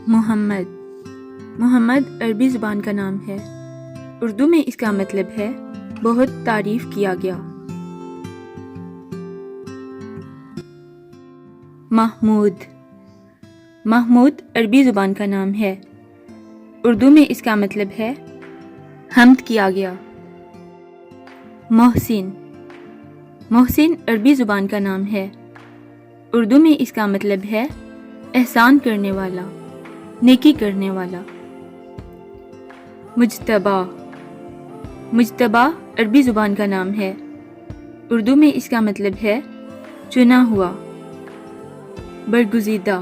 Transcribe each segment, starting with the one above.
محمد عربی زبان کا نام ہے۔ اردو میں اس کا مطلب ہے بہت تعریف کیا گیا۔ محمود عربی زبان کا نام ہے۔ اردو میں اس کا مطلب ہے حمد کیا گیا۔ محسن عربی زبان کا نام ہے۔ اردو میں اس کا مطلب ہے احسان کرنے والا، نیکی کرنے والا۔ مجتبیٰ عربی زبان کا نام ہے۔ اردو میں اس کا مطلب ہے چنا ہوا، برگزیدہ۔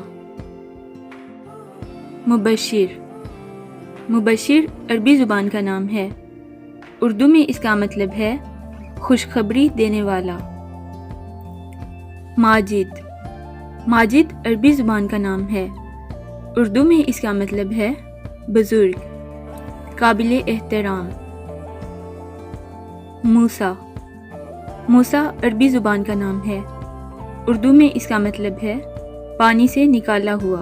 مبشر عربی زبان کا نام ہے۔ اردو میں اس کا مطلب ہے خوشخبری دینے والا۔ ماجد عربی زبان کا نام ہے۔ اردو میں اس کا مطلب ہے بزرگ، قابل احترام۔ موسیٰ عربی زبان کا نام ہے۔ اردو میں اس کا مطلب ہے پانی سے نکالا ہوا۔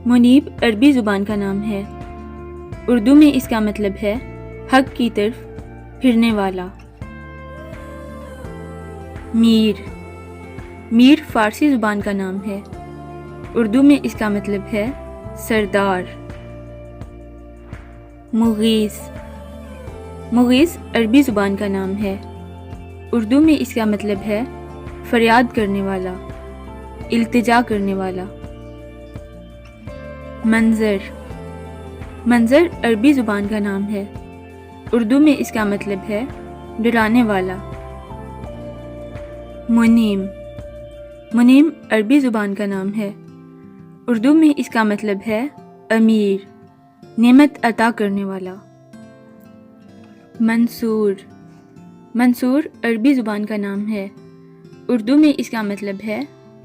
منیب عربی زبان کا نام ہے۔ اردو میں اس کا مطلب ہے حق کی طرف پھرنے والا۔ میر فارسی زبان کا نام ہے۔ اردو میں اس کا مطلب ہے سردار۔ مغیث عربی زبان کا نام ہے۔ اردو میں اس کا مطلب ہے فریاد کرنے والا، التجا کرنے والا۔ منظر عربی زبان کا نام ہے۔ اردو میں اس کا مطلب ہے ڈرانے والا۔ منیم عربی زبان کا نام ہے۔ اردو میں اس کا مطلب ہے امیر، نعمت عطا کرنے والا۔ منصور عربی زبان کا نام ہے۔ اردو میں اس کا مطلب ہے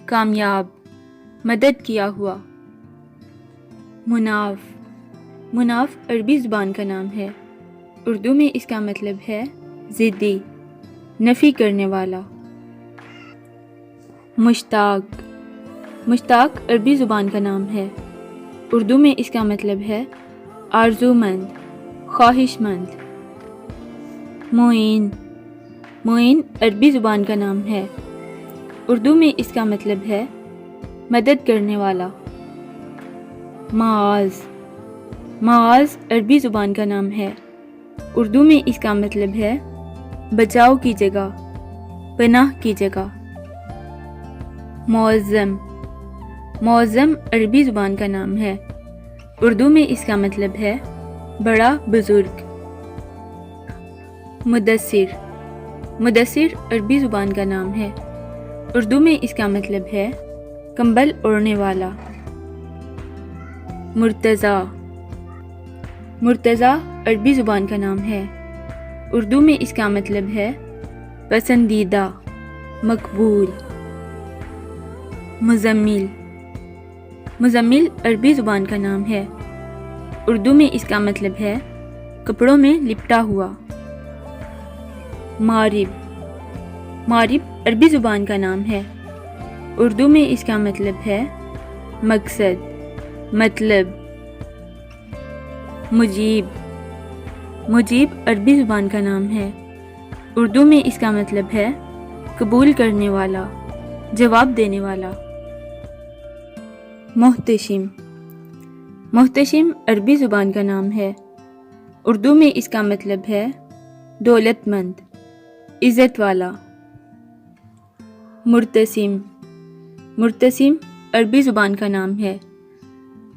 کامیاب، مدد کیا ہوا۔ مناف عربی زبان کا نام ہے۔ اردو میں اس کا مطلب ہے ضدی، نفی کرنے والا۔ مشتاق عربی زبان کا نام ہے۔ اردو میں اس کا مطلب ہے آرزومند، خواہش مند۔ معین عربی زبان کا نام ہے۔ اردو میں اس کا مطلب ہے مدد کرنے والا۔ معاذ عربی زبان کا نام ہے۔ اردو میں اس کا مطلب ہے بچاؤ کی جگہ، پناہ کی جگہ۔ معظم عربی زبان کا نام ہے۔ اردو میں اس کا مطلب ہے بڑا بزرگ۔ مدثر عربی زبان کا نام ہے۔ اردو میں اس کا مطلب ہے کمبل اوڑھنے والا۔ مرتضیٰ عربی زبان کا نام ہے۔ اردو میں اس کا مطلب ہے پسندیدہ، مقبول۔ مزمل عربی زبان کا نام ہے۔ اردو میں اس کا مطلب ہے کپڑوں میں لپٹا ہوا۔ معرب عربی زبان کا نام ہے۔ اردو میں اس کا مطلب ہے مقصد، مطلب۔ مجیب عربی زبان کا نام ہے۔ اردو میں اس کا مطلب ہے قبول کرنے والا، جواب دینے والا۔ محتشم عربی زبان کا نام ہے۔ اردو میں اس کا مطلب ہے دولت مند، عزت والا۔ مرتسم عربی زبان کا نام ہے۔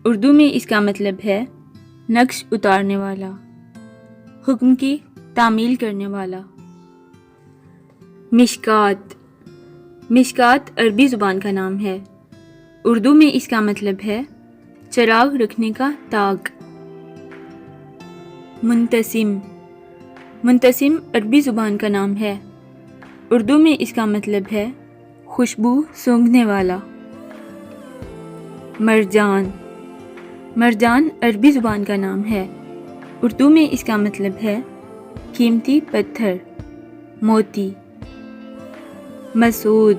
اردو میں اس کا مطلب ہے نقش اتارنے والا، حکم کی تعمیل کرنے والا۔ مشکات عربی زبان کا نام ہے۔ اردو میں اس کا مطلب ہے چراغ رکھنے کا تاگ۔ منتسم عربی زبان کا نام ہے۔ اردو میں اس کا مطلب ہے خوشبو سونگھنے والا۔ مرجان عربی زبان کا نام ہے۔ اردو میں اس کا مطلب ہے قیمتی پتھر، موتی۔ مسعود،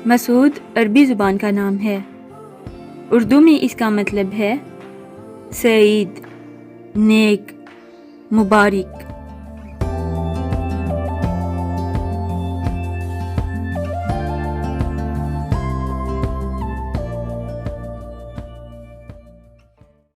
مسعود عربی زبان کا نام ہے۔ اردو میں اس کا مطلب ہے سعید، نیک، مبارک۔